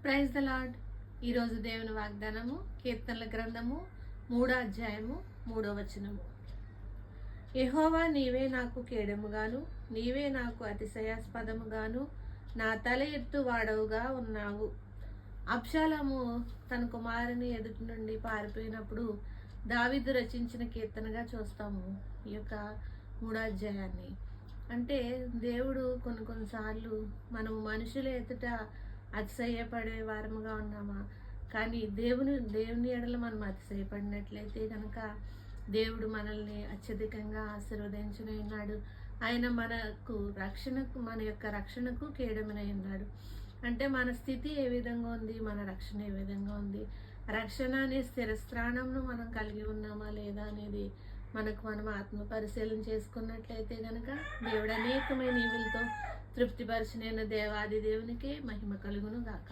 Praise the lord. ఈరోజు దేవుని వాగ్దానము కీర్తనల గ్రంథము 3వ అధ్యాయము 3వ వచనము. యెహోవా, నీవే నాకు కేడముగాను, నీవే నాకు అతిశయాస్పదముగాను, నా తల ఎత్తు వాడవుగా ఉన్నావు. అబ్షాలోము తన కుమారుని ఎదుటి నుండి పారిపోయినప్పుడు దావీదు రచించిన కీర్తనగా చూస్తాము ఈ యొక్క 3వ అధ్యాయాన్ని. అంటే దేవుడు కొన్నిసార్లు మనము మనుషుల ఎదుట అతిశయపడే వారముగా ఉన్నామా, కానీ దేవుని ఎడల మనం అతిశయపడినట్లయితే కనుక దేవుడు మనల్ని అత్యధికంగా ఆశీర్వదించనై ఉన్నాడు. ఆయన మన యొక్క రక్షణకు కేడమనై ఉన్నాడు. అంటే మన స్థితి ఏ విధంగా ఉంది, మన రక్షణ ఏ విధంగా ఉంది, రక్షణ అనే స్థిరస్థానంను మనం కలిగి ఉన్నామా లేదా అనేది మనం ఆత్మ పరిశీలన చేసుకున్నట్లయితే కనుక దేవుడు అనేకమైన ఈవులతో తృప్తిపరిచిన దేవాది దేవునికి మహిమ కలుగును గాక.